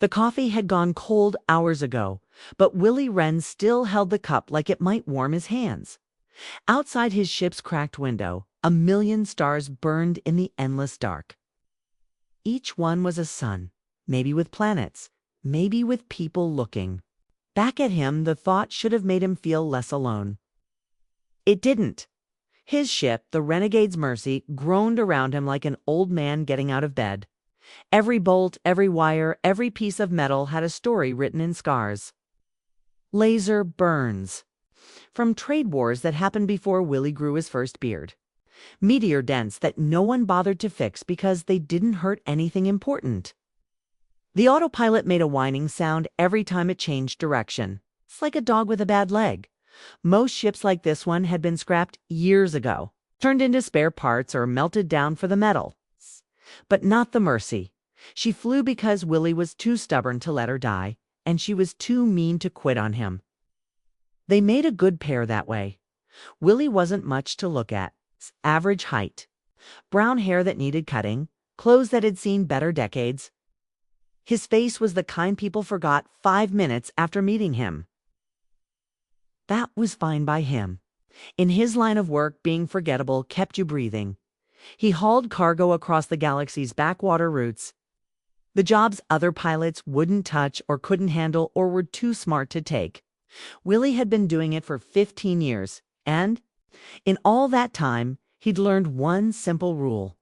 The coffee had gone cold hours ago, but Willy Wren still held the cup like it might warm his hands. Outside his ship's cracked window, a million stars burned in the endless dark. Each one was a sun, maybe with planets, maybe with people looking. Back at him, the thought should have made him feel less alone. It didn't. His ship, the Renegade's Mercy, groaned around him like an old man getting out of bed. Every bolt, every wire, every piece of metal had a story written in scars. Laser burns. From trade wars that happened before Willy grew his first beard. Meteor dents that no one bothered to fix because they didn't hurt anything important. The autopilot made a whining sound every time it changed direction. It's like a dog with a bad leg. Most ships like this one had been scrapped years ago, turned into spare parts or melted down for the metal. But not the Mercy. She flew because Willy was too stubborn to let her die, and she was too mean to quit on him. They made a good pair that way. Willy wasn't much to look at. Average height, brown hair that needed cutting, clothes that had seen better decades. His face was the kind people forgot 5 minutes after meeting him. That was fine by him. In his line of work, being forgettable kept you breathing. He hauled cargo across the galaxy's backwater routes. The jobs other pilots wouldn't touch or couldn't handle or were too smart to take. Willy had been doing it for 15 years, and in all that time, he'd learned one simple rule.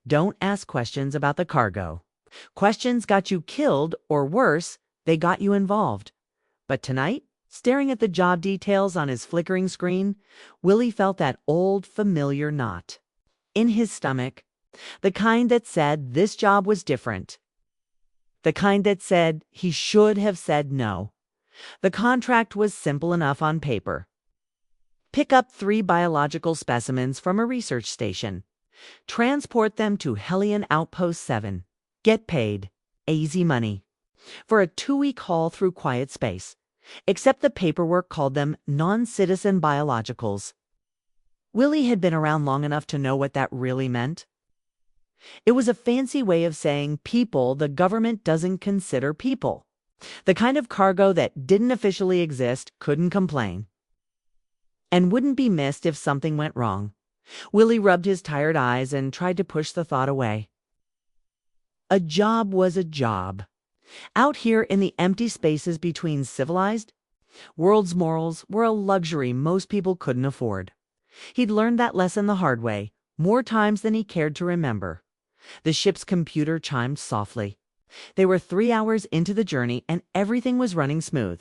Don't ask questions about the cargo. Questions got you killed, or worse, they got you involved. But tonight, staring at the job details on his flickering screen, Willy felt that old, familiar knot in his stomach. The kind that said this job was different. The kind that said he should have said no. The contract was simple enough on paper. Pick up 3 biological specimens from a research station. Transport them to Hellion Outpost 7. Get paid. Easy money. For a 2-week haul through quiet space. Except the paperwork called them non-citizen biologicals. Willy had been around long enough to know what that really meant. It was a fancy way of saying people the government doesn't consider people. The kind of cargo that didn't officially exist, couldn't complain, and wouldn't be missed if something went wrong. Willy rubbed his tired eyes and tried to push the thought away. A job was a job. Out here in the empty spaces between civilized worlds, morals were a luxury most people couldn't afford. He'd learned that lesson the hard way, more times than he cared to remember. The ship's computer chimed softly. They were 3 hours into the journey and everything was running smooth.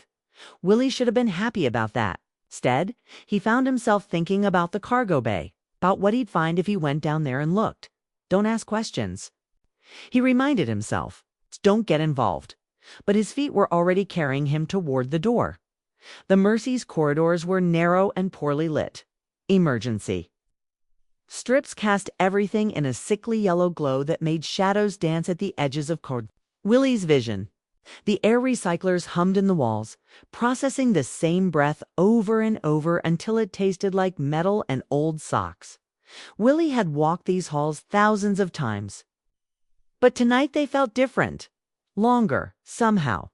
Willy should have been happy about that. Instead, he found himself thinking about the cargo bay, about what he'd find if he went down there and looked. Don't ask questions. He reminded himself, don't get involved. But his feet were already carrying him toward the door. The Mercy's corridors were narrow and poorly lit. Emergency. Strips cast everything in a sickly yellow glow that made shadows dance at the edges of Willy's vision. The air recyclers hummed in the walls, processing the same breath over and over until it tasted like metal and old socks. Willy had walked these halls thousands of times. But tonight they felt different. Longer, somehow.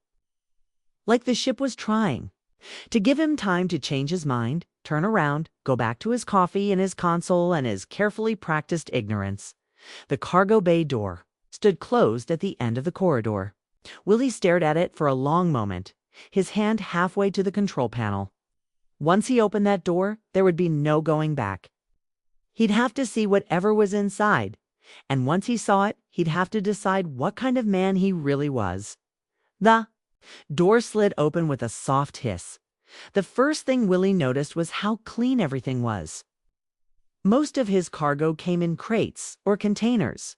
Like the ship was trying to give him time to change his mind, turn around, go back to his coffee and his console and his carefully practiced ignorance. The cargo bay door stood closed at the end of the corridor. Willy stared at it for a long moment, his hand halfway to the control panel. Once he opened that door, there would be no going back. He'd have to see whatever was inside, and once he saw it, he'd have to decide what kind of man he really was. The door slid open with a soft hiss. The first thing Willy noticed was how clean everything was. Most of his cargo came in crates or containers.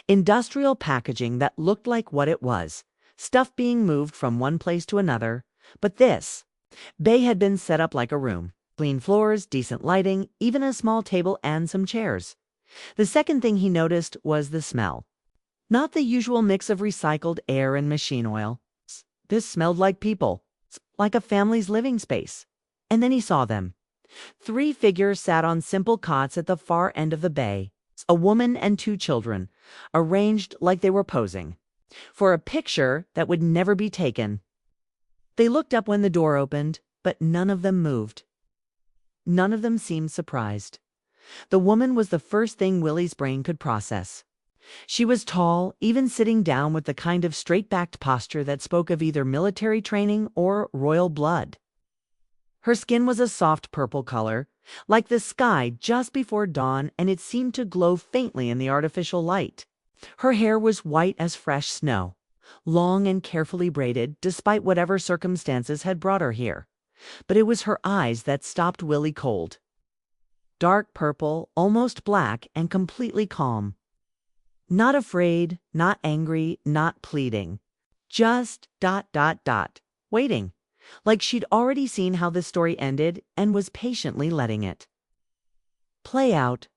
Industrial packaging that looked like what it was, stuff being moved from one place to another, but this bay had been set up like a room. Clean floors, decent lighting, even a small table and some chairs. The second thing he noticed was the smell. Not the usual mix of recycled air and machine oil. This smelled like people, like a family's living space. And then he saw them. 3 figures sat on simple cots at the far end of the bay. A woman and 2 children, arranged like they were posing. for a picture that would never be taken. They looked up when the door opened, but none of them moved. None of them seemed surprised. The woman was the first thing Willie's brain could process. She was tall, even sitting down with the kind of straight-backed posture that spoke of either military training or royal blood. Her skin was a soft purple color, like the sky just before dawn, and it seemed to glow faintly in the artificial light. Her hair was white as fresh snow, long and carefully braided despite whatever circumstances had brought her here. But it was her eyes that stopped Willie cold. Dark purple, almost black, and completely calm. Not afraid, not angry, not pleading. Just ... waiting. Like she'd already seen how the story ended and was patiently letting it play out.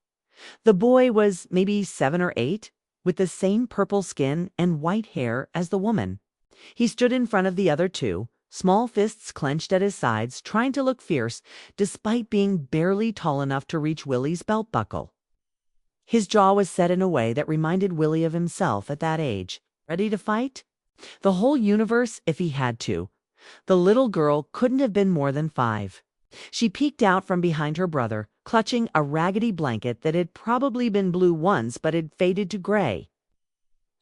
The boy was maybe 7 or 8, with the same purple skin and white hair as the woman. He stood in front of the other two, small fists clenched at his sides, trying to look fierce despite being barely tall enough to reach Willie's belt buckle. His jaw was set in a way that reminded Willie of himself at that age. Ready to fight? The whole universe if he had to. The little girl couldn't have been more than 5. She peeked out from behind her brother, clutching a raggedy blanket that had probably been blue once but had faded to gray.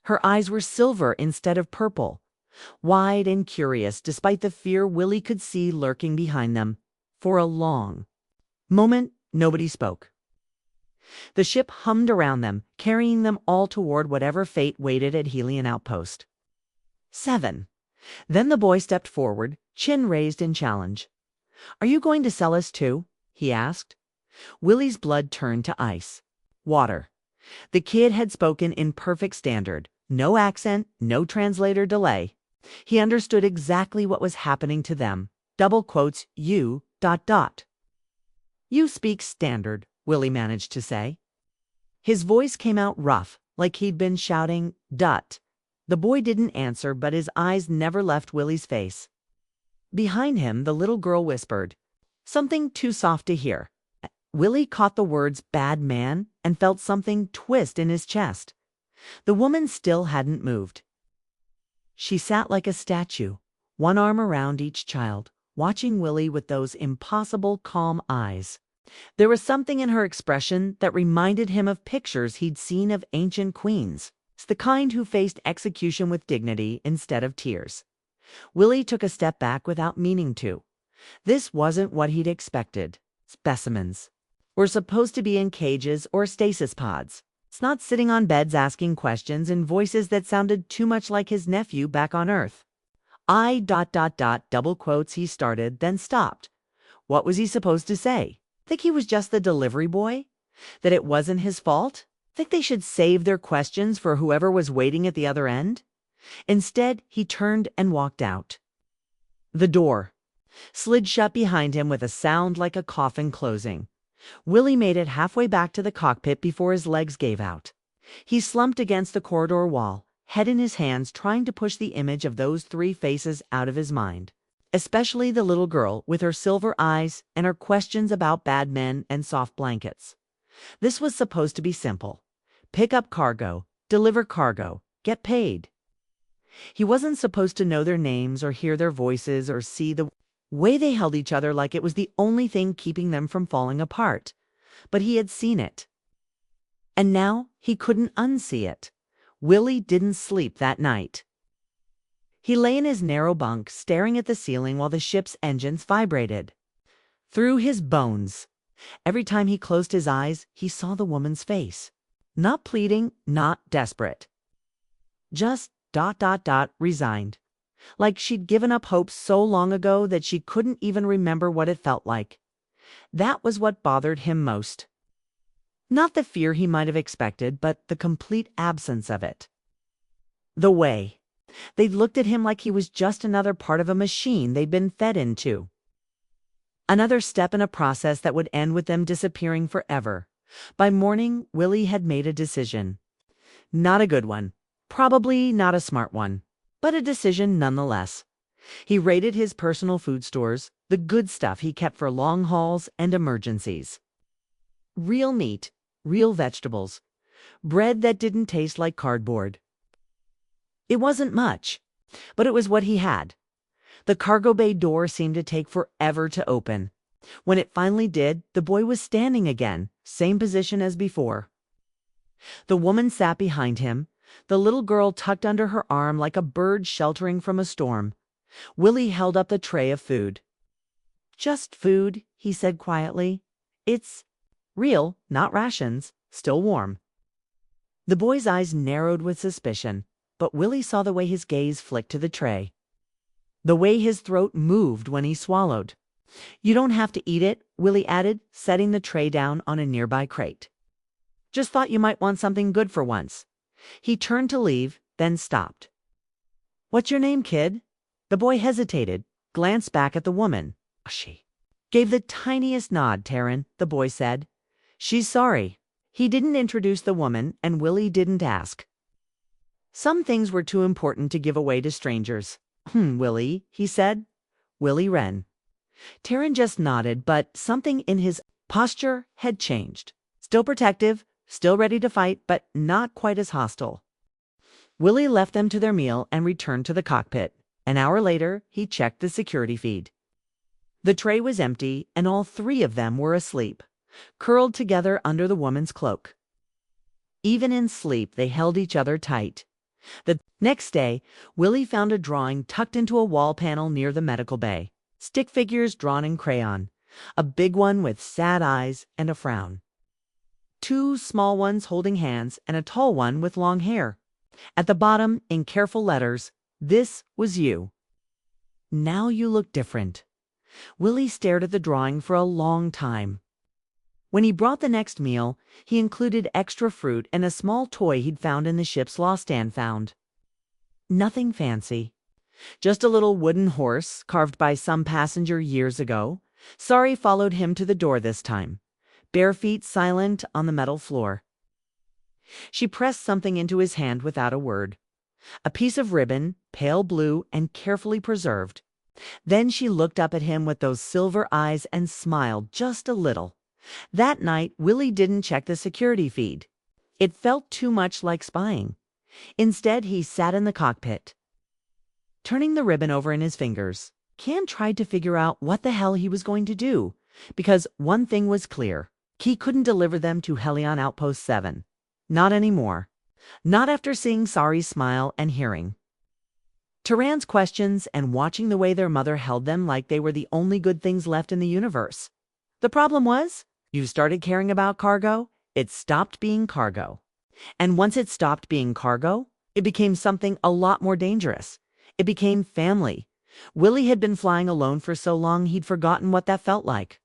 Her eyes were silver instead of purple, wide and curious despite the fear Willie could see lurking behind them. For a long moment, nobody spoke. The ship hummed around them, carrying them all toward whatever fate waited at Helion Outpost 7. Then the boy stepped forward, chin raised in challenge. "Are you going to sell us too?" he asked. Willie's blood turned to ice. Water. The kid had spoken in perfect standard. No accent, no translator delay. He understood exactly what was happening to them. Double quotes, you ... You speak standard, Willie managed to say. His voice came out rough, like he'd been shouting, "Dut." The boy didn't answer, but his eyes never left Willie's face. Behind him, the little girl whispered, something too soft to hear. Willie caught the words "bad man" and felt something twist in his chest. The woman still hadn't moved. She sat like a statue, one arm around each child, watching Willie with those impossible, calm eyes. There was something in her expression that reminded him of pictures he'd seen of ancient queens. The kind who faced execution with dignity instead of tears. Willie took a step back without meaning to. This wasn't what he'd expected. Specimens were supposed to be in cages or stasis pods. It's not sitting on beds asking questions in voices that sounded too much like his nephew back on Earth. Double quotes he started, then stopped. What was he supposed to say? Think he was just the delivery boy? That it wasn't his fault? Think they should save their questions for whoever was waiting at the other end? Instead, he turned and walked out. The door slid shut behind him with a sound like a coffin closing. Willie made it halfway back to the cockpit before his legs gave out. He slumped against the corridor wall, head in his hands, trying to push the image of those 3 faces out of his mind. Especially the little girl with her silver eyes and her questions about bad men and soft blankets. This was supposed to be simple. Pick up cargo, deliver cargo, get paid. He wasn't supposed to know their names or hear their voices or see the way they held each other like it was the only thing keeping them from falling apart. But he had seen it. And now he couldn't unsee it. Willie didn't sleep that night. He lay in his narrow bunk, staring at the ceiling while the ship's engines vibrated. Through his bones. Every time he closed his eyes, he saw the woman's face. Not pleading, not desperate. Just ... resigned. Like she'd given up hope so long ago that she couldn't even remember what it felt like. That was what bothered him most. Not the fear he might have expected, but the complete absence of it. The way they'd looked at him like he was just another part of a machine they'd been fed into. Another step in a process that would end with them disappearing forever. By morning, Willie had made a decision. Not a good one. Probably not a smart one. But a decision nonetheless. He raided his personal food stores, the good stuff he kept for long hauls and emergencies. Real meat, real vegetables, bread that didn't taste like cardboard. It wasn't much, but it was what he had. The cargo bay door seemed to take forever to open. When it finally did, the boy was standing again, same position as before. The woman sat behind him, the little girl tucked under her arm like a bird sheltering from a storm. Willie held up the tray of food. "Just food," he said quietly. "It's real, not rations, still warm." The boy's eyes narrowed with suspicion, but Willie saw the way his gaze flicked to the tray. The way his throat moved when he swallowed. "You don't have to eat it," Willie added, setting the tray down on a nearby crate. "Just thought you might want something good for once." He turned to leave, then stopped. "What's your name, kid?" The boy hesitated, glanced back at the woman. She gave the tiniest nod. "Taryn," the boy said. "She's sorry." He didn't introduce the woman, and Willie didn't ask. Some things were too important to give away to strangers. Willie," he said. "Willie Wren." Taryn just nodded, but something in his posture had changed. Still protective, still ready to fight, but not quite as hostile. Willie left them to their meal and returned to the cockpit. An hour later, he checked the security feed. The tray was empty, and all three of them were asleep, curled together under the woman's cloak. Even in sleep, they held each other tight. The next day, Willie found a drawing tucked into a wall panel near the medical bay. Stick figures drawn in crayon, a big one with sad eyes and a frown. Two small ones holding hands and a tall one with long hair. At the bottom, in careful letters, "This was you. Now you look different." Willie stared at the drawing for a long time. When he brought the next meal, he included extra fruit and a small toy he'd found in the ship's lost and found. Nothing fancy. Just a little wooden horse carved by some passenger years ago. Sari followed him to the door this time, bare feet silent on the metal floor. She pressed something into his hand without a word. A piece of ribbon, pale blue and carefully preserved. Then she looked up at him with those silver eyes and smiled just a little. That night, Willie didn't check the security feed. It felt too much like spying. Instead, he sat in the cockpit, turning the ribbon over in his fingers. Can tried to figure out what the hell he was going to do, because one thing was clear. He couldn't deliver them to Helion Outpost 7. Not anymore. Not after seeing Sari's smile and hearing Turan's questions and watching the way their mother held them like they were the only good things left in the universe. The problem was, you started caring about cargo, it stopped being cargo. And once it stopped being cargo, it became something a lot more dangerous. It became family. Willie had been flying alone for so long he'd forgotten what that felt like.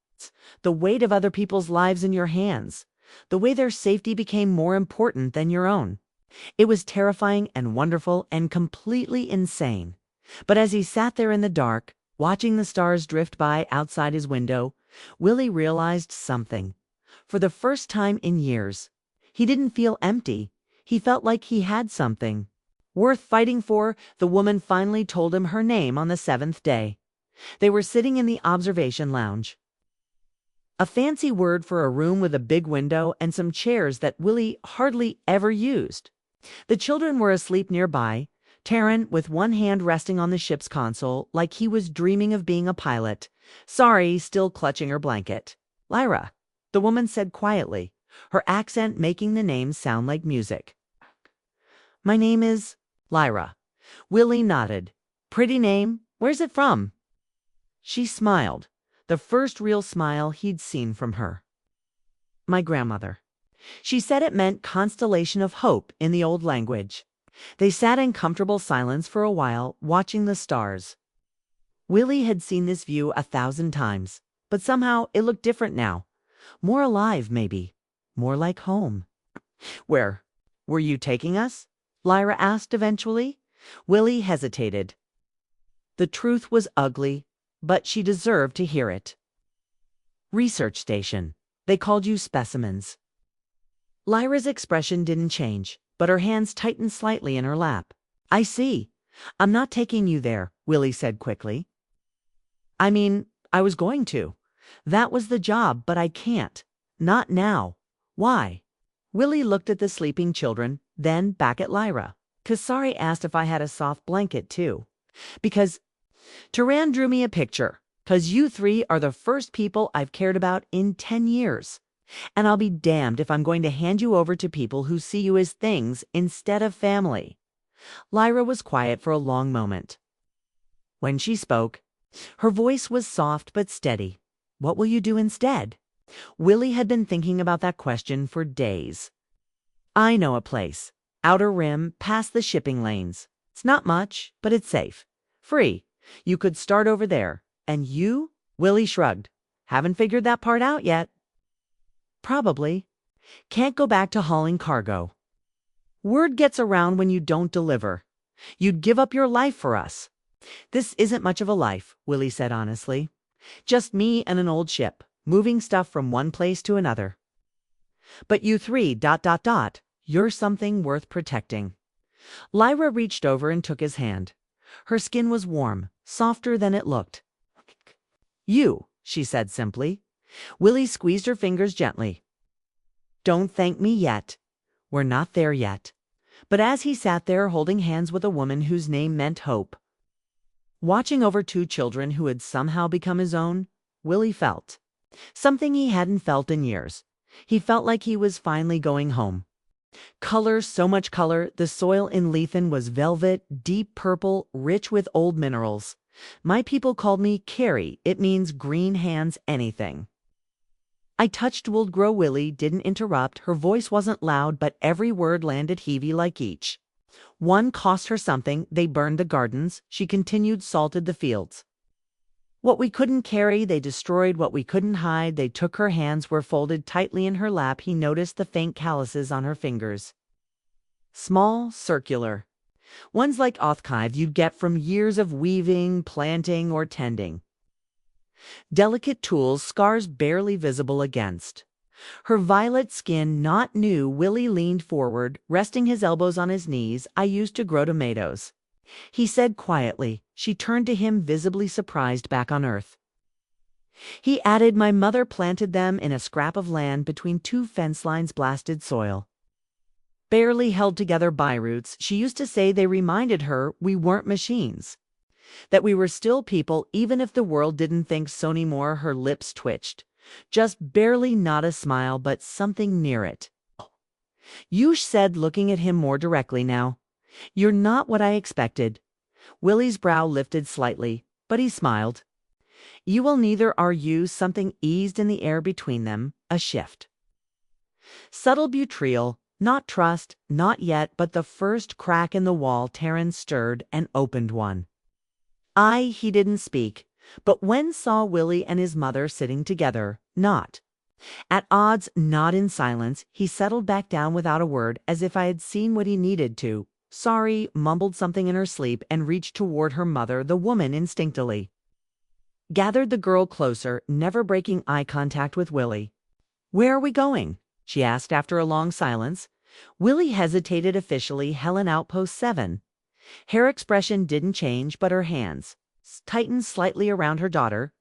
The weight of other people's lives in your hands. The way their safety became more important than your own. It was terrifying and wonderful and completely insane. But as he sat there in the dark, watching the stars drift by outside his window, Willie realized something. For the first time in years, he didn't feel empty. He felt like he had something worth fighting for. The woman finally told him her name on the 7th day. They were sitting in the observation lounge. A fancy word for a room with a big window and some chairs that Willie hardly ever used. The children were asleep nearby, Taryn with one hand resting on the ship's console like he was dreaming of being a pilot, Sari still clutching her blanket. "Lyra," the woman said quietly, her accent making the name sound like music. "My name is Lyra." Willie nodded. "Pretty name. Where's it from?" She smiled, the first real smile he'd seen from her. "My grandmother." She said it meant constellation of hope in the old language. They sat in comfortable silence for a while, watching the stars. Willie had seen this view 1,000 times, but somehow it looked different now. More alive, maybe. More like home. "Where were you taking us?" Lyra asked eventually. Willie hesitated. The truth was ugly, but she deserved to hear it. "Research station. They called you specimens." Lyra's expression didn't change, but her hands tightened slightly in her lap. "I see. I'm not taking you there," Willie said quickly. "I mean, I was going to. That was the job, but I can't. Not now." "Why?" Willie looked at the sleeping children, then back at Lyra. Kasari asked if I had a soft blanket, too. Because Turan drew me a picture. 'Cause you three are the first people I've cared about in 10 years. And I'll be damned if I'm going to hand you over to people who see you as things instead of family. Lyra was quiet for a long moment. When she spoke, her voice was soft but steady. What will you do instead? Willie had been thinking about that question for days. I know a place. Outer Rim, past the shipping lanes. It's not much, but it's safe. Free. You could start over there. And you? Willie shrugged. Haven't figured that part out yet. Probably. Can't go back to hauling cargo. Word gets around when you don't deliver. You'd give up your life for us. This isn't much of a life, Willie said honestly. Just me and an old ship, moving stuff from one place to another. But you three, ... you're something worth protecting. Lyra reached over and took his hand. Her skin was warm, softer than it looked. You, she said simply. Willie squeezed her fingers gently. Don't thank me yet. We're not there yet. But as he sat there holding hands with a woman whose name meant hope, watching over two children who had somehow become his own, Willie felt something he hadn't felt in years. He felt like he was finally going home. Color, so much color. The soil in Lethan was velvet, deep purple, rich with old minerals. My people called me Carrie. It means green hands anything. I touched Wold Grow. Willie didn't interrupt. Her voice wasn't loud, but every word landed heavy like each. One cost her something. They burned the gardens. She continued, salted the fields. What we couldn't carry, they destroyed. What we couldn't hide, they took. Her hands were folded tightly in her lap. He noticed the faint calluses on her fingers. Small, circular. Ones like Othkive you'd get from years of weaving, planting, or tending. Delicate tools, scars barely visible against. Her violet skin not new. Willie leaned forward, resting his elbows on his knees. I used to grow tomatoes, he said quietly. She turned to him, visibly surprised, back on Earth. He added, my mother planted them in a scrap of land between two fence lines, blasted soil. Barely held together by roots. She used to say they reminded her we weren't machines. That we were still people, even if the world didn't think so anymore. Her lips twitched. Just barely, not a smile, but something near it. Yush said, looking at him more directly now. You're not what I expected. Willie's brow lifted slightly, but he smiled. You will neither, are you? Something eased in the air between them, a shift. Subtle betrayal, not trust, not yet, but the first crack in the wall. Terran stirred and opened one. He didn't speak, but when saw Willie and his mother sitting together, not at odds, not in silence, he settled back down without a word, as if I had seen what he needed to. Sorry, mumbled something in her sleep and reached toward her mother. The woman instinctively gathered the girl closer, never breaking eye contact with Willie. Where are we going? She asked after a long silence. Willie hesitated. Officially, Helen Outpost 7. Her expression didn't change, but her hands tightened slightly around her daughter.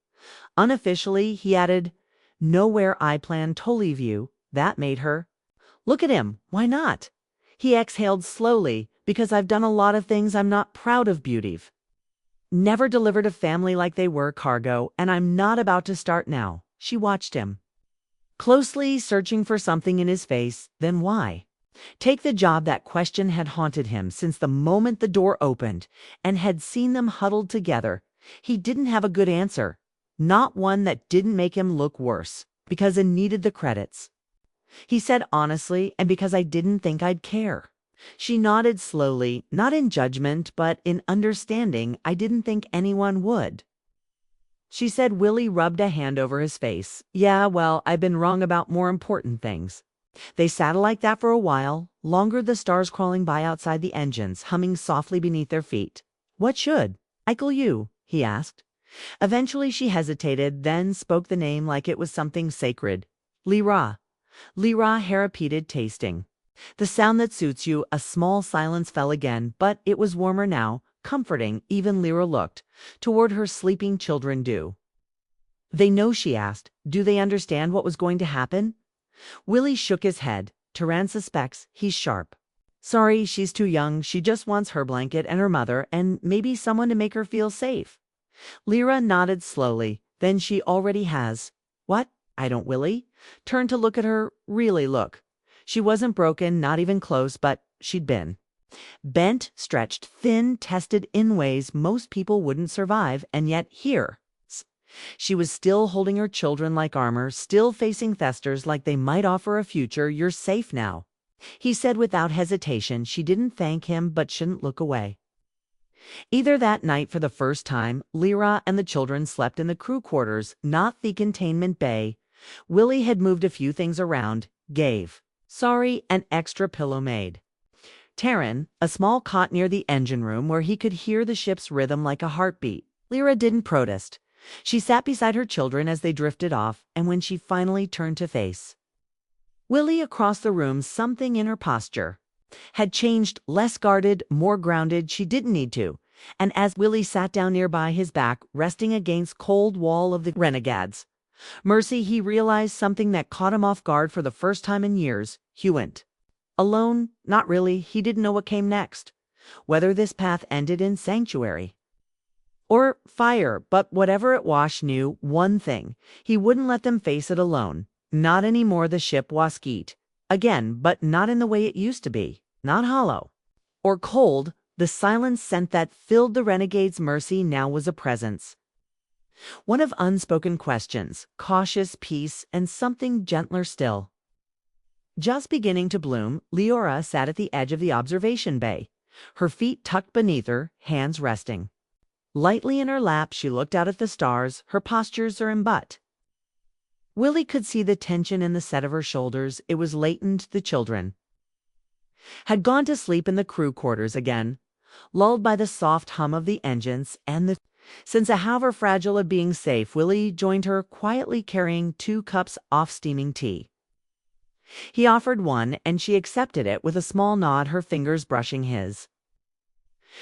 Unofficially, he added, nowhere I plan to leave you. That made her look at him. Why not? He exhaled slowly. Because I've done a lot of things I'm not proud of, Beauty. Never delivered a family like they were cargo, and I'm not about to start now. She watched him closely, searching for something in his face. Then why take the job? That question had haunted him since the moment the door opened and had seen them huddled together. He didn't have a good answer, not one that didn't make him look worse, because it needed the credits. He said honestly, and because I didn't think I'd care. She nodded slowly, not in judgment, but in understanding. I didn't think anyone would. She said. Willie rubbed a hand over his face. Yeah, well, I've been wrong about more important things. They sat like that for a while, longer, the stars crawling by outside the engines, humming softly beneath their feet. What should I call you? He asked. Eventually she hesitated, then spoke the name like it was something sacred. Lyra. Lyra, he repeated, tasting the sound that suits you. A small silence fell again, but it was warmer now, comforting. Even Lyra looked toward her sleeping children. Do they know? She asked. Do they understand what was going to happen? Willie shook his head. Turan suspects. He's sharp. Sorry, she's too young. She just wants her blanket and her mother and maybe someone to make her feel safe. Lyra nodded slowly. Then she already has. What? I don't, Willie. Turned to look at her. Really look. She wasn't broken, not even close, but she'd been. Bent, stretched, thin, tested in ways most people wouldn't survive, and yet here. She was still holding her children like armor, still facing Thesters like they might offer a future. You're safe now, he said without hesitation. She didn't thank him, but shouldn't look away. Either that night, for the first time, Lyra and the children slept in the crew quarters, not the containment bay. Willie had moved a few things around, gave, sorry, an extra pillow made. Terran, a small cot near the engine room where he could hear the ship's rhythm like a heartbeat. Lyra didn't protest. She sat beside her children as they drifted off, and when she finally turned to face Willie across the room, something in her posture had changed, less guarded, more grounded. She didn't need to. And as Willie sat down nearby, his back resting against cold wall of the renegades, Mercy, he realized something that caught him off guard for the first time in years. Hewent. Alone? Not really. He didn't know what came next. Whether this path ended in sanctuary or fire, but whatever it was, knew one thing. He wouldn't let them face it alone. Not anymore. The ship was skeet. Again, but not in the way it used to be. Not hollow or cold. The silent scent that filled the renegade's Mercy now was a presence. One of unspoken questions, cautious peace, and something gentler still. Just beginning to bloom, Leora sat at the edge of the observation bay, her feet tucked beneath her, hands resting lightly in her lap. She looked out at the stars, her postures in butt. Willie could see the tension in the set of her shoulders. It was latent. The children had gone to sleep in the crew quarters again, lulled by the soft hum of the engines and the sense, however fragile, of being safe. Willie joined her, quietly carrying 2 cups of steaming tea. He offered one, and she accepted it with a small nod, her fingers brushing his.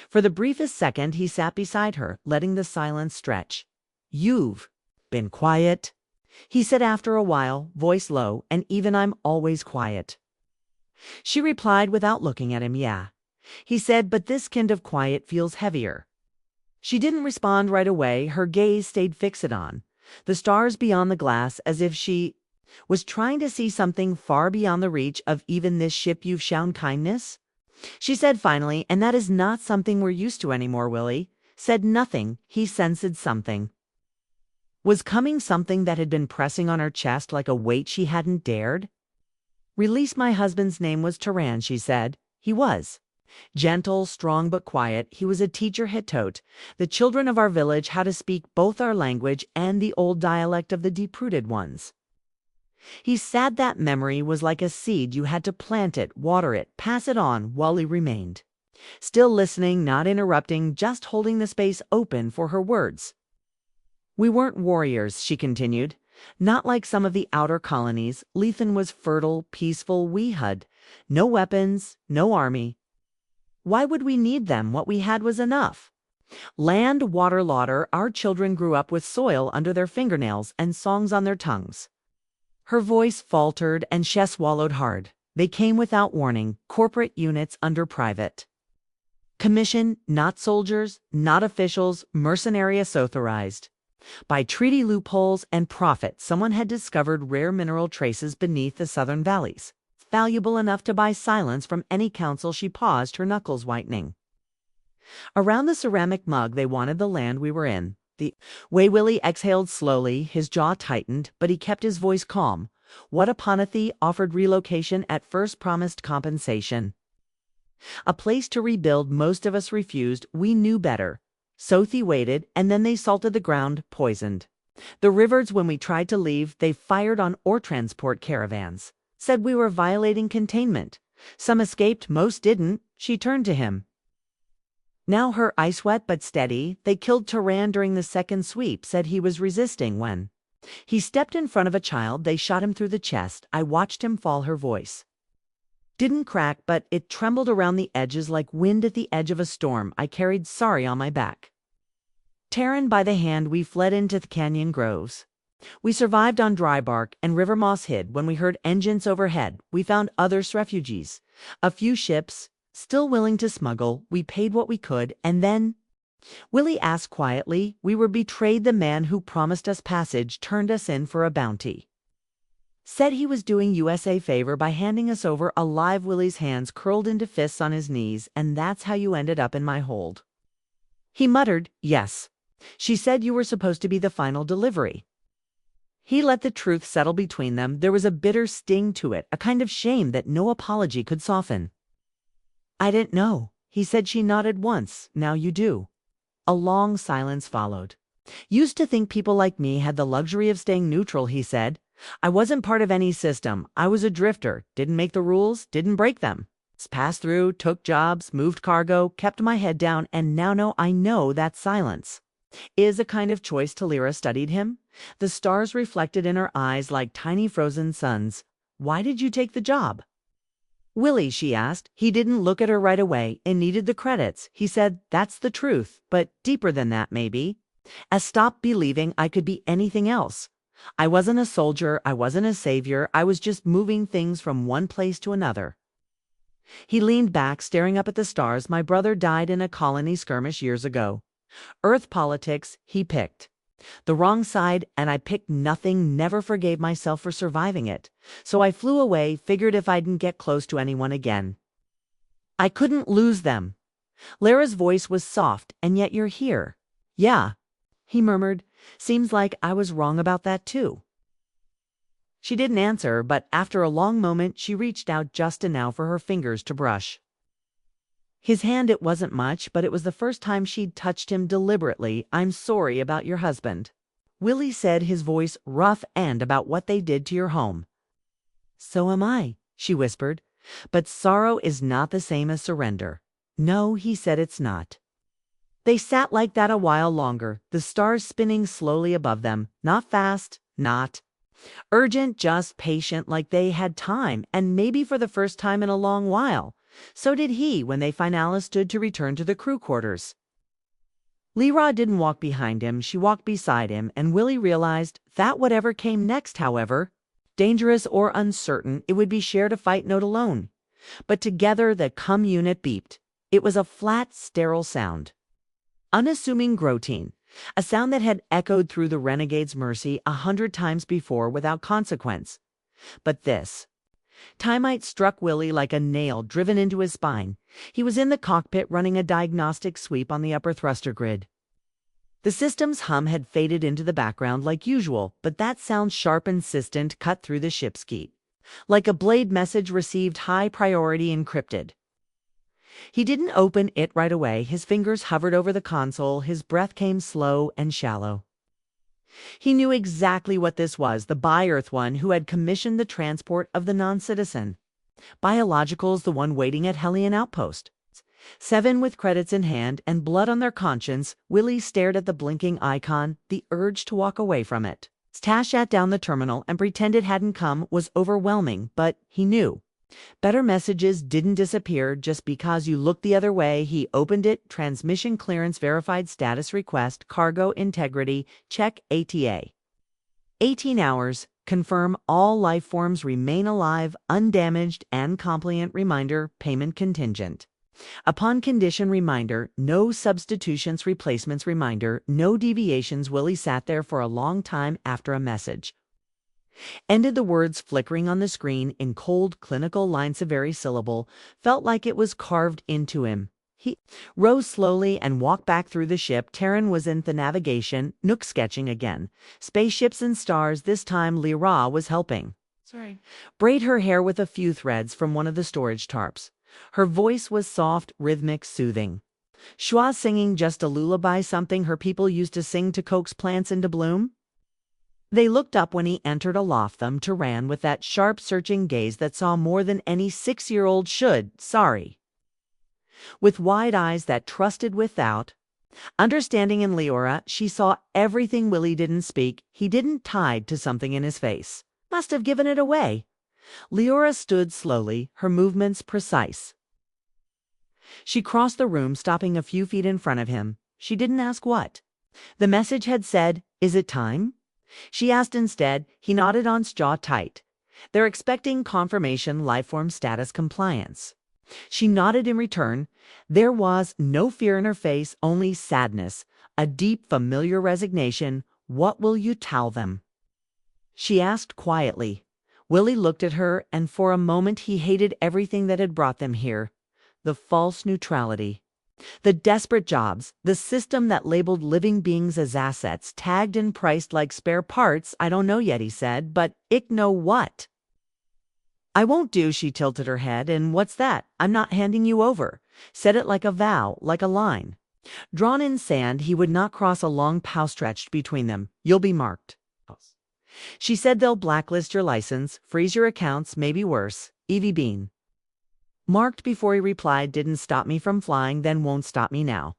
For the briefest second, he sat beside her, letting the silence stretch. You've been quiet, he said after a while, voice low, and even I'm always quiet. She replied without looking at him. Yeah, he said, but this kind of quiet feels heavier. She didn't respond right away. Her gaze stayed fixed on the stars beyond the glass, as if she was trying to see something far beyond the reach of even this ship. You've shown kindness, she said finally, and that is not something we're used to anymore. Willie said nothing. He sensed something was coming, something that had been pressing on her chest like a weight she hadn't dared release. My husband's name was Terran, she said. He was gentle, strong, but quiet. He was a teacher. Had taught the children of our village how to speak both our language and the old dialect of the deep-rooted ones. He said that memory was like a seed. You had to plant it, water it, pass it on. Wally remained, still listening, not interrupting, just holding the space open for her words. We weren't warriors, she continued. Not like some of the outer colonies. Lethan was fertile, peaceful. We had no weapons, no army. Why would we need them? What we had was enough. Land, water, lauder. Our children grew up with soil under their fingernails and songs on their tongues. Her voice faltered and she swallowed hard. They came without warning, corporate units under private commission, not soldiers, not officials, mercenarious, authorized by treaty loopholes and profit. Someone had discovered rare mineral traces beneath the southern valleys, valuable enough to buy silence from any council. She paused, her knuckles whitening around the ceramic mug. They wanted the land we were in. The way Willie exhaled slowly, his jaw tightened, but he kept his voice calm. What Aponathi offered relocation, at first promised compensation. A place to rebuild. Most of us refused. We knew better. Sothi waited, and then they salted the ground, poisoned the rivers. When we tried to leave, they fired on ore transport caravans. Said we were violating containment. Some escaped, most didn't. She turned to him. Now her eyes wet but steady. They killed Terran during the second sweep. Said he was resisting when he stepped in front of a child. They shot him through the chest. I watched him fall. Her voice didn't crack, but it trembled around the edges like wind at the edge of a storm. I carried sorry on my back. Terran by the hand, we fled into the canyon groves. We survived on dry bark and river moss hid. When we heard engines overhead, we found others refugees. A few ships, still willing to smuggle, we paid what we could, and then, Willie asked quietly, we were betrayed. The man who promised us passage turned us in for a bounty. Said he was doing us a favor by handing us over alive. Willie's hands curled into fists on his knees, and that's how you ended up in my hold. He muttered, yes. She said you were supposed to be the final delivery. He let the truth settle between them. There was a bitter sting to it, a kind of shame that no apology could soften. I didn't know, he said. She nodded once. Now you do. A long silence followed. Used to think people like me had the luxury of staying neutral, he said. I wasn't part of any system. I was a drifter, didn't make the rules, didn't break them. Passed through, took jobs, moved cargo, kept my head down, and now I know that silence is a kind of choice. Lyra studied him. The stars reflected in her eyes like tiny frozen suns. Why did you take the job? Willie, she asked. He didn't look at her right away and needed the credits. He said, that's the truth, but deeper than that maybe. I stopped believing I could be anything else. I wasn't a soldier, I wasn't a savior, I was just moving things from one place to another. He leaned back, staring up at the stars. My brother died in a colony skirmish years ago. Earth politics, he picked the wrong side, and I picked nothing, never forgave myself for surviving it. So I flew away, figured if I didn't get close to anyone again, I couldn't lose them. Lyra's voice was soft. And yet you're here. Yeah, he murmured. Seems like I was wrong about that too. She didn't answer, but after a long moment she reached out just enough for her fingers to brush his hand. It wasn't much, but it was the first time she'd touched him deliberately. I'm sorry about your husband, Willie said, his voice rough, and about what they did to your home. So am I, she whispered, but sorrow is not the same as surrender. No, he said, it's not. They sat like that a while longer, the stars spinning slowly above them, not fast, not urgent, just patient, like they had time, and maybe for the first time in a long while. So did he when they finally stood to return to the crew quarters. Lyra didn't walk behind him, she walked beside him, and Willie realized that whatever came next, however dangerous or uncertain, it would be shared, a fight not alone, but together. The cum unit beeped. It was a flat, sterile sound. Unassuming grotein, a sound that had echoed through the Renegade's Mercy 100 times before without consequence. But this time it struck Willie like a nail driven into his spine. He was in the cockpit running a diagnostic sweep on the upper thruster grid. The system's hum had faded into the background like usual, but that sound, sharp, insistent, cut through the ship's geek like a blade message received, high priority, encrypted. He didn't open it right away. His fingers hovered over the console. His breath came slow and shallow. He knew exactly what this was, the Bi-Earth one who had commissioned the transport of the non-citizen biologicals, the one waiting at Hellion Outpost. 7 with credits in hand and blood on their conscience. Willie stared at the blinking icon. The urge to walk away from it, Tash sat down the terminal and pretend it hadn't come, was overwhelming, but he knew better messages didn't disappear just because you looked the other way. He opened it. Transmission clearance verified, status request, cargo integrity, check ATA. 18 hours, confirm all life forms remain alive, undamaged and compliant. Reminder, payment contingent upon condition. Reminder, no substitutions, replacements. Reminder, no deviations. Willie sat there for a long time after a message ended, the words flickering on the screen in cold, clinical lines. A very syllable felt like it was carved into him. He rose slowly and walked back through the ship. Terran was in the navigation nook sketching again. Spaceships and stars. This time Lyra was helping braid her hair with a few threads from one of the storage tarps. Her voice was soft, rhythmic, soothing. Schwa singing just a lullaby, something her people used to sing to coax plants into bloom. They looked up when he entered aloft them, Terran, with that sharp, searching gaze that saw more than any 6-year-old should. Sorry. With wide eyes that trusted without understanding. In Lyra, she saw everything Willie didn't speak. He didn't, tied to something in his face. Must have given it away. Lyra stood slowly, her movements precise. She crossed the room, stopping a few feet in front of him. She didn't ask what the message had said. Is it time? She asked instead. He nodded, on jaw tight. They're expecting confirmation lifeform status compliance. She nodded in return. There was no fear in her face, only sadness, a deep, familiar resignation. What will you tell them? She asked quietly. Willie looked at her, and for a moment he hated everything that had brought them here. The false neutrality. The desperate jobs, the system that labeled living beings as assets, tagged and priced like spare parts. I don't know yet, he said, but ick know what? I won't do, she tilted her head, and what's that? I'm not handing you over. Said it like a vow, like a line. Drawn in sand, he would not cross a long pow stretched between them. You'll be marked. She said they'll blacklist your license, freeze your accounts, maybe worse. Evie Bean. Marked before he replied, didn't stop me from flying, then won't stop me now.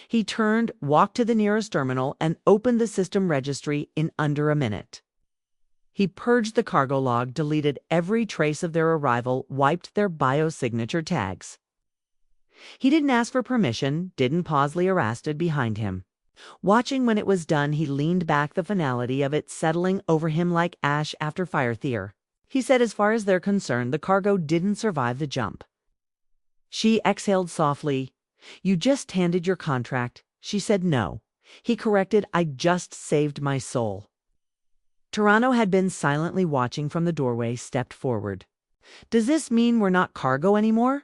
He turned, walked to the nearest terminal, and opened the system registry in under a minute. He purged the cargo log, deleted every trace of their arrival, wiped their biosignature tags. He didn't ask for permission, didn't pause. Leora stood behind him. Watching when it was done, he leaned back, the finality of it settling over him like ash after fire. Thier. He said, as far as they're concerned, the cargo didn't survive the jump. She exhaled softly. You just handed your contract. She said no. He corrected, I just saved my soul. Toronto had been silently watching from the doorway, stepped forward. Does this mean we're not cargo anymore?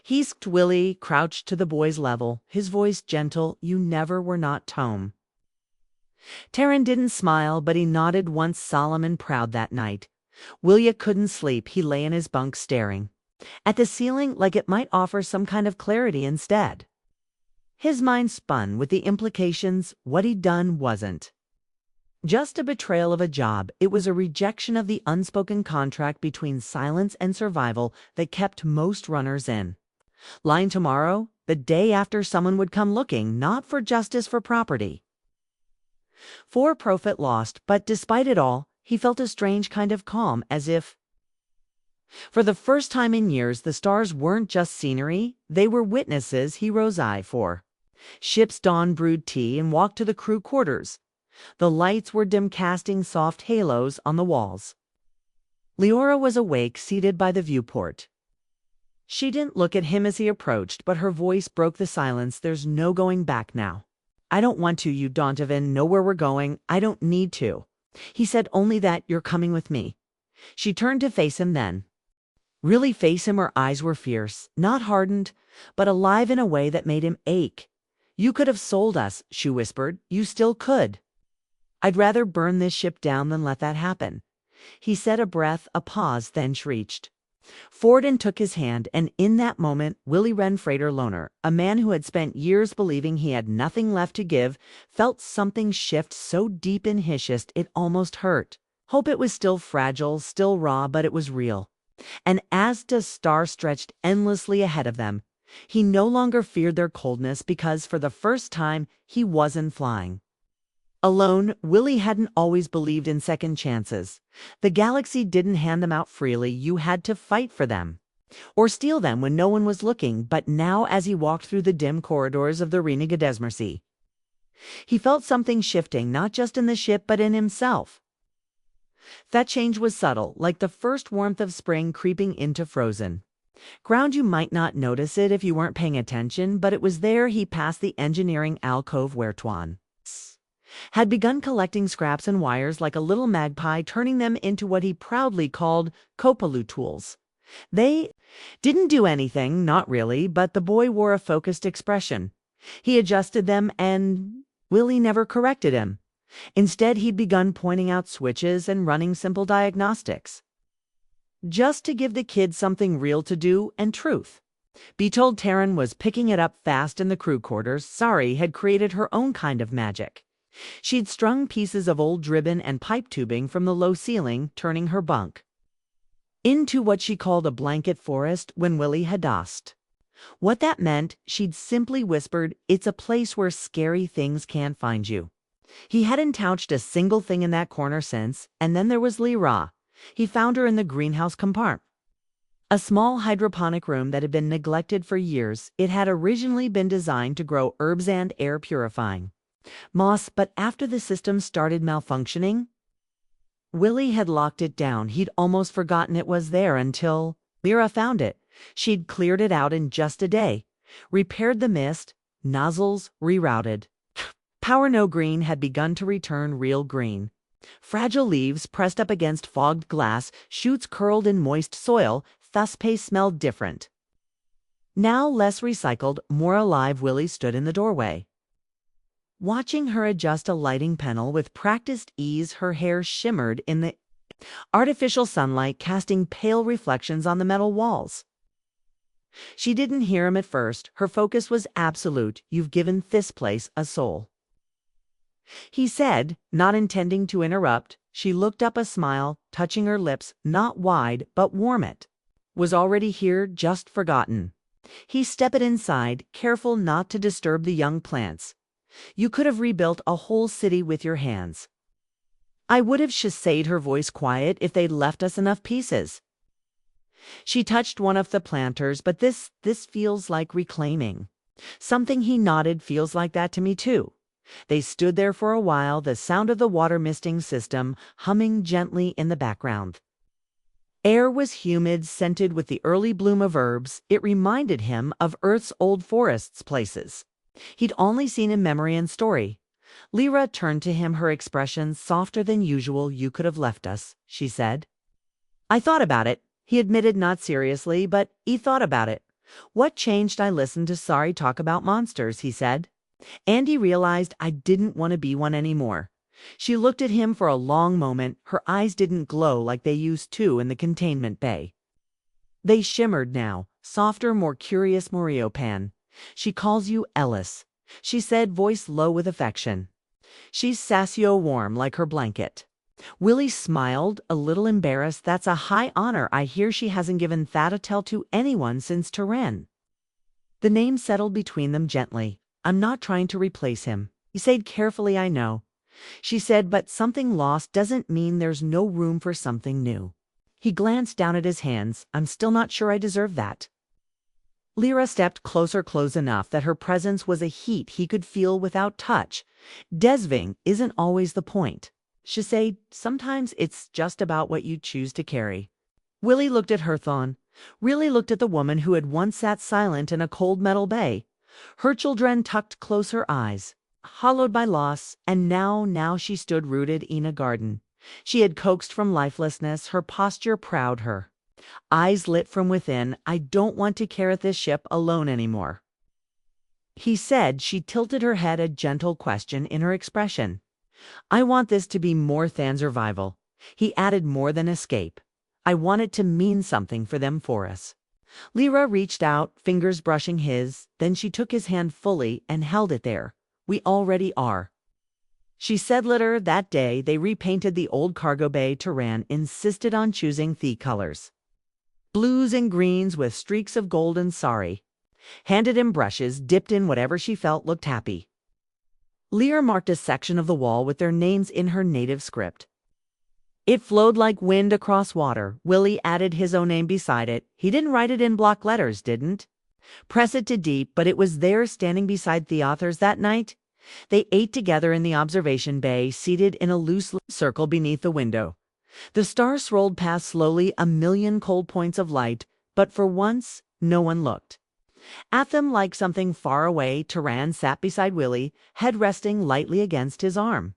Heesked Willie, crouched to the boy's level, his voice gentle. You never were not Tome. Terran didn't smile, but he nodded, once solemn and proud that night. Willia couldn't sleep. He lay in his bunk staring at the ceiling like it might offer some kind of clarity instead. His mind spun with the implications. What he'd done wasn't just a betrayal of a job. It was a rejection of the unspoken contract between silence and survival that kept most runners in line tomorrow, the day after someone would come looking, not for justice, for property. For profit lost, but despite it all, he felt a strange kind of calm, as if for the first time in years the stars weren't just scenery, they were witnesses. He rose eye for ship's dawn, brewed tea, and walked to the crew quarters. The lights were dim, casting soft halos on the walls. Leora was awake, seated by the viewport. She didn't look at him as he approached, but her voice broke the silence. There's no going back now. I don't want to, you don't even know where we're going. I don't need to. He said only that you're coming with me. She turned to face him then. Really face him. Her eyes were fierce, not hardened, but alive in a way that made him ache. You could have sold us, she whispered. You still could. I'd rather burn this ship down than let that happen. He said, a breath, a pause, then reached forward and took his hand, and in that moment, Willie Wren Freighter Loner, a man who had spent years believing he had nothing left to give, felt something shift so deep in his chest it almost hurt. Hope. It was still fragile, still raw, but it was real. And as the star stretched endlessly ahead of them, he no longer feared their coldness, because for the first time he wasn't flying alone. Willie hadn't always believed in second chances. The galaxy didn't hand them out freely. You had to fight for them, or steal them when no one was looking. But now, as he walked through the dim corridors of the RedditStories, he felt something shifting, not just in the ship, but in himself. That change was subtle, like the first warmth of spring creeping into frozen ground. You might not notice it if you weren't paying attention, but it was there. He passed the engineering alcove where Tuan had begun collecting scraps and wires like a little magpie, turning them into what he proudly called Kopalu tools. They didn't do anything, not really, but the boy wore a focused expression. He adjusted them, and Willie never corrected him. Instead, he'd begun pointing out switches and running simple diagnostics, just to give the kids something real to do. And truth be told, Terran was picking it up fast in the crew quarters. Sari had created her own kind of magic. She'd strung pieces of old ribbon and pipe tubing from the low ceiling, turning her bunk into what she called a blanket forest when Willie had asked what that meant. She'd simply whispered, it's a place where scary things can't find you. He hadn't touched a single thing in that corner since. And then there was Leora. He found her in the greenhouse compartment, a small hydroponic room that had been neglected for years. It had originally been designed to grow herbs and air purifying moss, but after the system started malfunctioning, Willie had locked it down. He'd almost forgotten it was there until Lyra found it. She'd cleared it out in just a day, repaired the mist, nozzles rerouted. Power No Green had begun to return real green. Fragile leaves pressed up against fogged glass, shoots curled in moist soil, thus paste smelled different. Now less recycled, more alive, Willie stood in the doorway. Watching her adjust a lighting panel with practiced ease, her hair shimmered in the artificial sunlight, casting pale reflections on the metal walls. She didn't hear him at first. Her focus was absolute. "You've given this place a soul," he said, not intending to interrupt. She looked up, a smile touching her lips, not wide, but warm. It was already here, just forgotten. He stepped inside, careful not to disturb the young plants. "You could have rebuilt a whole city with your hands." "I would have," she said, her voice quiet, "if they'd left us enough pieces." She touched one of the planters. "But this feels like reclaiming." "Something," he nodded, "feels like that to me too." They stood there for a while, the sound of the water misting system humming gently in the background. Air was humid, scented with the early bloom of herbs. It reminded him of Earth's old forests, places he'd only seen in memory and story. Lyra turned to him, her expression softer than usual. "You could have left us," she said. "I thought about it," he admitted, not seriously, but he thought about it. "What changed?" "I listened to Sorry talk about monsters," he said. "And he realized I didn't want to be one anymore." She looked at him for a long moment. Her eyes didn't glow like they used to in the containment bay. They shimmered now, softer, more curious. "Moriopan. She calls you Ellis," she said, voice low with affection. "She's sassy, warm, like her blanket." Willie smiled, a little embarrassed. "That's a high honor. I hear she hasn't given that a tell to anyone since Terran." The name settled between them gently. "I'm not trying to replace him," he said carefully. "I know," she said, "but something lost doesn't mean there's no room for something new." He glanced down at his hands. "I'm still not sure I deserve that." Lyra stepped closer, close enough that her presence was a heat he could feel without touch. "Desving isn't always the point," she said. "Sometimes it's just about what you choose to carry." Willie looked at Herthon, really looked at the woman who had once sat silent in a cold metal bay. Her children tucked close, her eyes hollowed by loss, and now she stood rooted in a garden she had coaxed from lifelessness. Her posture proud, her eyes lit from within. "I don't want to carry this ship alone anymore," he said. She tilted her head, a gentle question in her expression. "I want this to be more than survival," he added, "more than escape. I want it to mean something for them, for us." Lyra reached out, fingers brushing his. Then she took his hand fully and held it there. "We already are," she said. Later that day, they repainted the old cargo bay. Terran insisted on choosing the colors, blues and greens with streaks of gold, and Sorry handed him brushes, dipped in whatever she felt looked happy. Lyra marked a section of the wall with their names in her native script. It flowed like wind across water. Willie added his own name beside it. He didn't write it in block letters, didn't press it too deep, but it was there, standing beside the authors that night. They ate together in the observation bay, seated in a loose circle beneath the window. The stars rolled past slowly, a million cold points of light, but for once no one looked at them. Like something far away, Terran sat beside Willie, head resting lightly against his arm.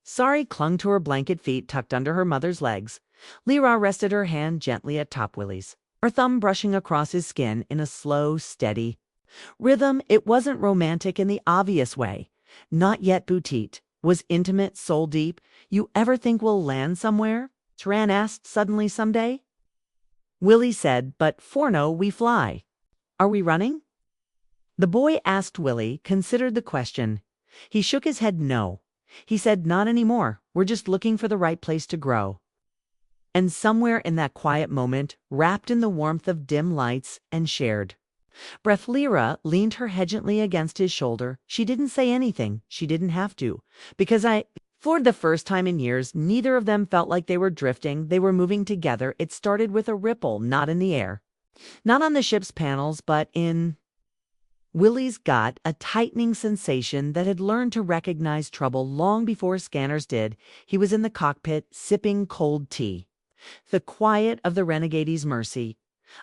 Sorry clung to her blanket, feet tucked under her mother's legs. Lyra rested her hand gently atop Willie's, her thumb brushing across his skin in a slow, steady rhythm. It wasn't romantic in the obvious way, not yet. Boutique was intimate, soul deep. "You ever think we'll land somewhere?" Terran asked suddenly. "Someday," Willie said, "but for no, we fly." "Are we running?" the boy asked. Willie considered the question. He shook his head. "No," he said, "not anymore. We're just looking for the right place to grow." And somewhere in that quiet moment, wrapped in the warmth of dim lights and shared breath, Lyra leaned her head gently against his shoulder. She didn't say anything. She didn't have to, because for the first time in years, neither of them felt like they were drifting. They were moving together. It started with a ripple, not in the air, not on the ship's panels, but in Willie's got a tightening sensation that had learned to recognize trouble long before scanners did. He was in the cockpit, sipping cold tea. The quiet of the Renegade's mercy,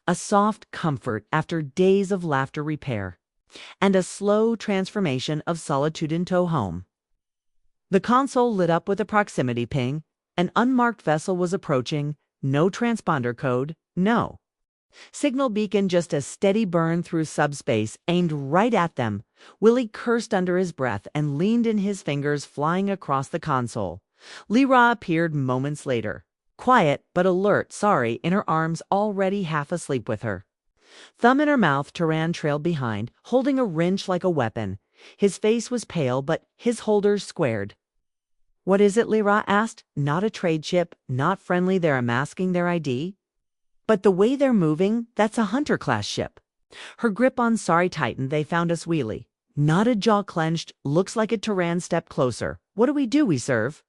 a soft comfort after days of laughter repair, and a slow transformation of solitude into home. The console lit up with a proximity ping. An unmarked vessel was approaching. No transponder code, no signal beacon, just a steady burn through subspace aimed right at them. Willie cursed under his breath and leaned in, his fingers flying across the console. Lyra appeared moments later, quiet but alert, sorry, in her arms, already half asleep with her thumb in her mouth. Turan trailed behind, holding a wrench like a weapon. His face was pale, but his holders squared. "What is it?" Lyra asked. "Not a trade ship, not friendly. They're unmasking their ID. But the way they're moving, that's a Hunter-class ship." Her grip on Sorry tightened. "They found us." Wheelie nodded, jaw clenched. "Looks like it." Turan stepped closer. "What do? We serve?"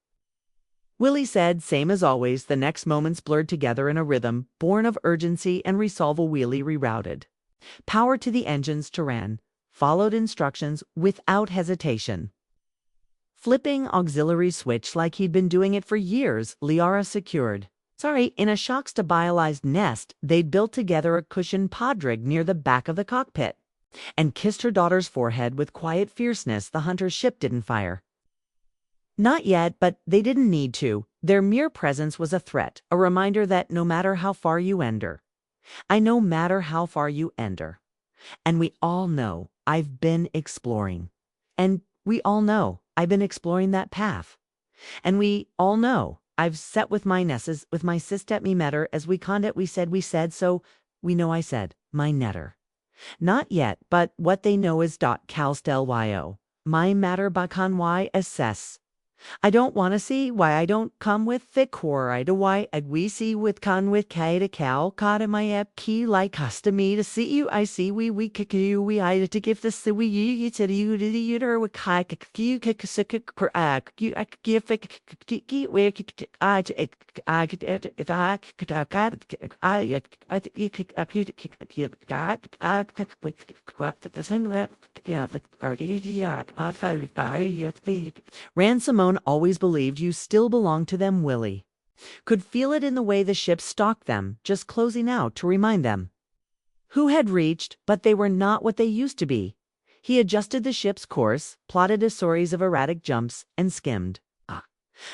Willie said, "Same as always." The next moments blurred together in a rhythm born of urgency and resolve. Wheelie rerouted. "Power to the engines." Turan followed instructions without hesitation, flipping auxiliary switch like he'd been doing it for years. Liara secured. Sorry, in a shock stabilized nest they'd built together, a cushioned podrig near the back of the cockpit, and kissed her daughter's forehead with quiet fierceness. The Hunter ship didn't fire. Not yet, but they didn't need to. Their mere presence was a threat, a reminder that no matter how far you enter, no matter how far you enter, and we all know I've been exploring, and we all know I've been exploring that path, and we all know I've set with my nesses, with my sistet me metter, as we condet we said, so we know I said, my netter. Not yet, but what they know is .calstel yo. My matter bakan y assess. I don't want to see why I don't come with thick horror. I do why we see with con with k to cal caught in my ep key like custom me to see you. I see we kick you we I to give this we you to you to the uter with kai you kick sick you I give where I Ransomone always believed you still belonged to them. Willie could feel it in the way the ship stalked them, just closing out to remind them who had reached, but they were not what they used to be. He adjusted the ship's course, plotted a series of erratic jumps, and skimmed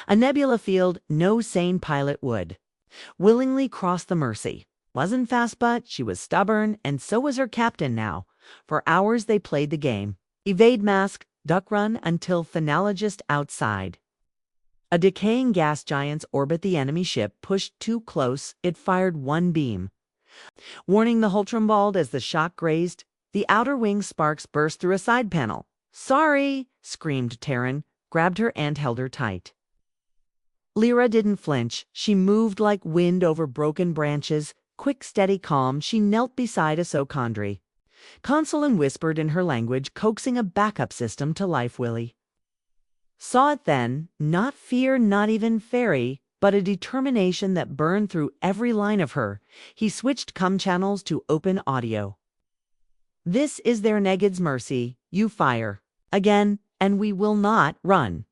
a nebula field no sane pilot would willingly cross. The Mercy wasn't fast, but she was stubborn, and so was her captain now. For hours they played the game, evade, mask, duck, run, until phenologist outside. A decaying gas giant's orbit. The enemy ship pushed too close. It fired one beam, warning the Hultrumbald. As the shock grazed, the outer wing sparks burst through a side panel. "Sorry!" screamed Terran, grabbed her and held her tight. Lyra didn't flinch. She moved like wind over broken branches, quick, steady, calm. She knelt beside a Socondri console and whispered in her language, coaxing a backup system to life. Willie saw it then, not fear, not even fairy, but a determination that burned through every line of her. He switched comm channels to open audio. "This is their Neged's Mercy. You fire again, and we will not run.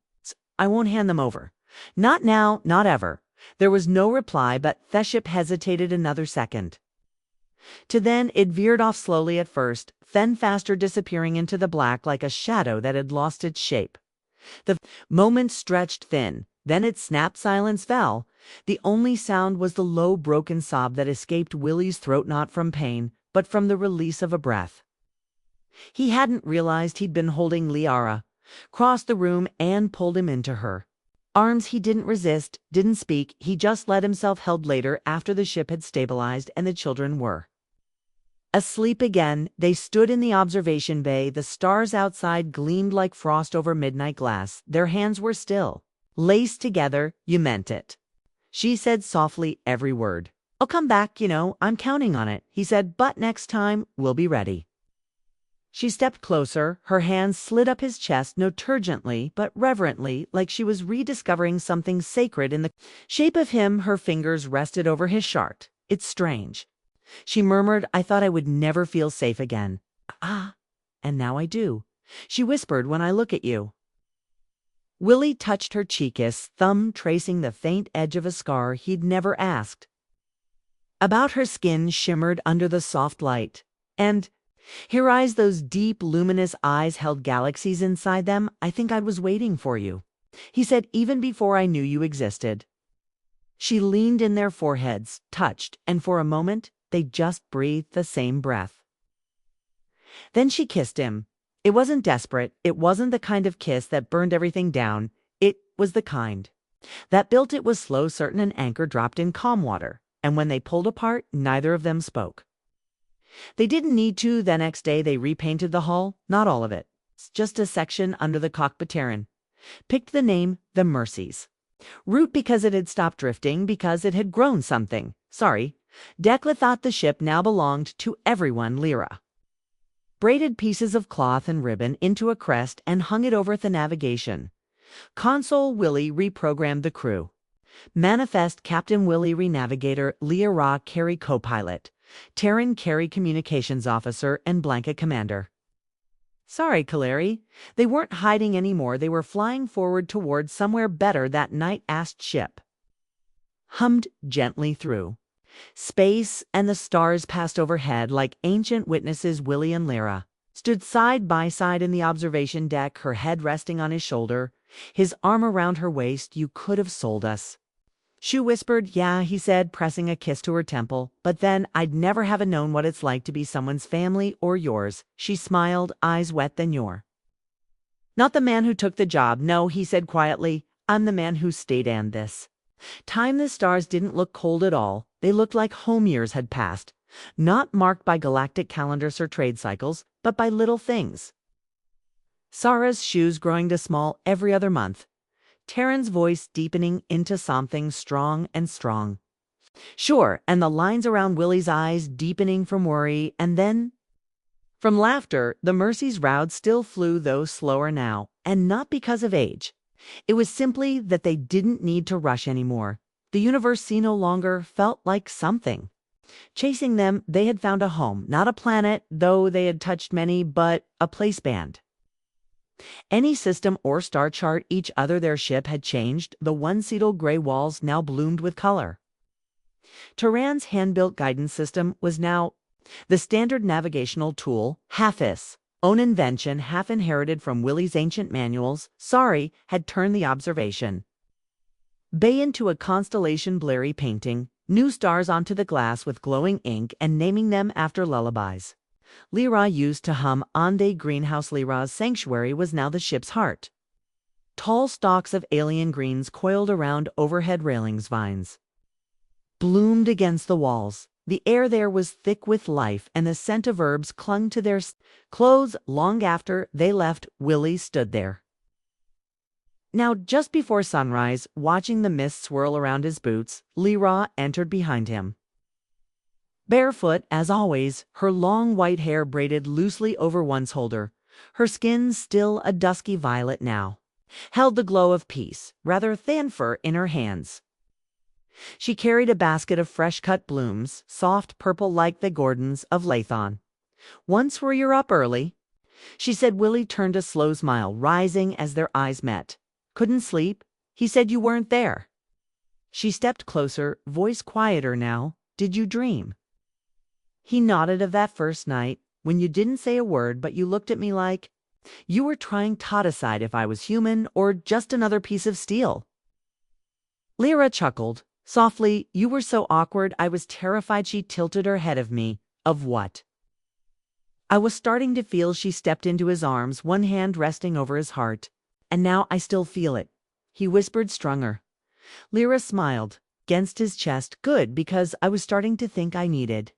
I won't hand them over. Not now, not ever." There was no reply, but the ship hesitated another second. Then it veered off slowly at first, then faster, disappearing into the black like a shadow that had lost its shape. The moment stretched thin, then it snapped. Silence fell. The only sound was the low, broken sob that escaped Willie's throat, not from pain, but from the release of a breath. He hadn't realized he'd been holding Liara, crossed the room and pulled him into her arms. He didn't resist, didn't speak. He just let himself held. Later, after the ship had stabilized and the children were asleep again, they stood in the observation bay. The stars outside gleamed like frost over midnight glass. Their hands were still laced together. "You meant it," she said softly, every word. "I'll come back, I'm counting on it," he said, "but next time we'll be ready." She stepped closer. Her hands slid up his chest, not turgently, but reverently, like she was rediscovering something sacred in the shape of him. Her fingers rested over his shart. "It's strange," she murmured. "I thought I would never feel safe again." "Ah." and now I do," she whispered, "when I look at you." Willie touched her cheek, his thumb tracing the faint edge of a scar he'd never asked. About her skin shimmered under the soft light, and her eyes, those deep, luminous eyes, held galaxies inside them. "I think I was waiting for you," he said, "even before I knew you existed." She leaned in, their foreheads touched, and for a moment they just breathed the same breath. Then she kissed him. It wasn't desperate. It wasn't the kind of kiss that burned everything down. It was the kind that built. It was slow, certain, an anchor dropped in calm water. And when they pulled apart, neither of them spoke. They didn't need to. The next day they repainted the hull, not all of it, just a section under the cockpiterin. Picked the name The Mercies. Root because it had stopped drifting, because it had grown something. Sorry. Dekla thought the ship now belonged to everyone. Lyra braided pieces of cloth and ribbon into a crest and hung it over the navigation console. Willie reprogrammed the crew. Manifest Captain Willie, Renavigator, Lyra Carey co-pilot, Terran Carey communications officer, and Blanca commander. Sorry, Kaleri. They weren't hiding anymore. They were flying forward toward somewhere better. That night-asked ship hummed gently through space, and the stars passed overhead like ancient witnesses. Willie and Lyra stood side by side in the observation deck, her head resting on his shoulder, his arm around her waist. "You could have sold us," she whispered. "Yeah," he said, pressing a kiss to her temple. "But then I'd never have known what it's like to be someone's family or yours." She smiled, eyes wet. "Then you're not the man who took the job." "No," he said quietly. "I'm the man who stayed." And this time the stars didn't look cold at all. They looked like home. Years had passed, not marked by galactic calendars or trade cycles, but by little things. Sarah's shoes growing to small every other month. Terran's voice deepening into something strong and strong. Sure, and the lines around Willie's eyes deepening from worry and then from laughter. The Mercy's route still flew, though slower now, and not because of age. It was simply that they didn't need to rush anymore. The universe no longer felt like something chasing them. They had found a home, not a planet, though they had touched many, but a place band. Any system or star chart each other. Their ship had changed. The one-seatal gray walls now bloomed with color. Terran's hand-built guidance system was now the standard navigational tool, half his own invention, half inherited from Willie's ancient manuals. Sorry had turned the observation bay into a constellation, blurry painting new stars onto the glass with glowing ink and naming them after lullabies Lyra used to hum on the greenhouse. Lyra's sanctuary was now the ship's heart. Tall stalks of alien greens coiled around overhead railings. Vines bloomed against the walls. The air there was thick with life, and the scent of herbs clung to their clothes long after they left. Willie stood there now, just before sunrise, watching the mist swirl around his boots. Lyra entered behind him. Barefoot, as always, her long white hair braided loosely over one shoulder. Her skin, still a dusky violet now, held the glow of peace, rather than fur, in her hands. She carried a basket of fresh-cut blooms, soft purple like the Gordons of Lathon. "Once were you up early?" she said. Willie turned, a slow smile rising as their eyes met. "Couldn't sleep?" he said. "You weren't there." She stepped closer, voice quieter now. "Did you dream?" He nodded. "Of that first night, when you didn't say a word, but you looked at me like you were trying to decide if I was human or just another piece of steel." Lyra chuckled softly. "You were so awkward. I was terrified." She tilted her head. "Of me?" "Of what?" I was starting to feel. She stepped into his arms, one hand resting over his heart. "And now I still feel it," he whispered, stronger. Lyra smiled against his chest. "Good, because I was starting to think I needed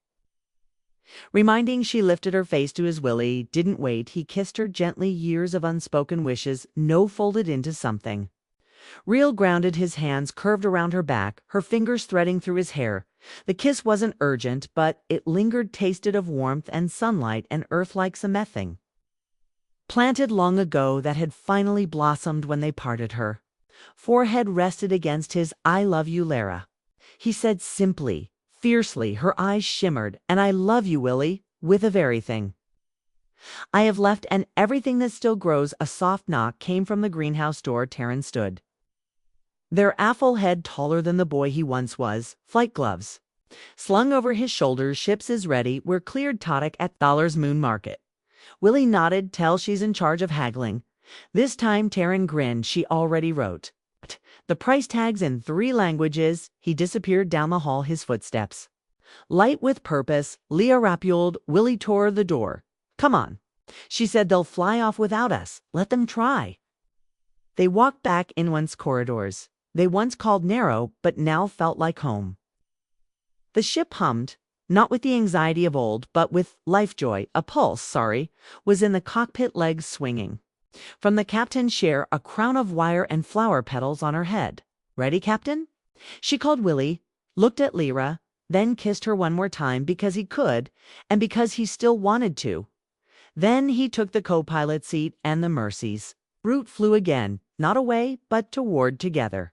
reminding." She lifted her face to his. Willie didn't wait. He kissed her gently. Years of unspoken wishes, no, folded into something real, grounded. His hands curved around her back, her fingers threading through his hair. The kiss wasn't urgent, but it lingered, tasted of warmth and sunlight and earth, like some thing planted long ago that had finally blossomed when they parted. Her forehead rested against his. "I love you, Lyra," he said simply, fiercely. Her eyes shimmered. "And I love you, Willie, with of everything." I have left and everything that still grows. A soft knock came from the greenhouse door. Terran stood. Their affle head taller than the boy he once was, flight gloves slung over his shoulders. Ships is ready. We're cleared. Todic at Dollar's Moon Market. Willie nodded. Tell she's in charge of haggling. This time Terran grinned. She already wrote the price tags in 3 languages. He disappeared down the hall, his footsteps light with purpose. Leah rapuled. Willie tore the door. Come on, she said. They'll fly off without us. Let them try. They walked back in once corridors. They once called narrow, but now felt like home. The ship hummed, not with the anxiety of old, but with life joy. A pulse, was in the cockpit, legs swinging. From the captain's chair, a crown of wire and flower petals on her head. Ready, Captain? She called Willie, looked at Lyra, then kissed her one more time because he could and because he still wanted to. Then he took the co-pilot seat and the Mercy's route flew again, not away, but toward together.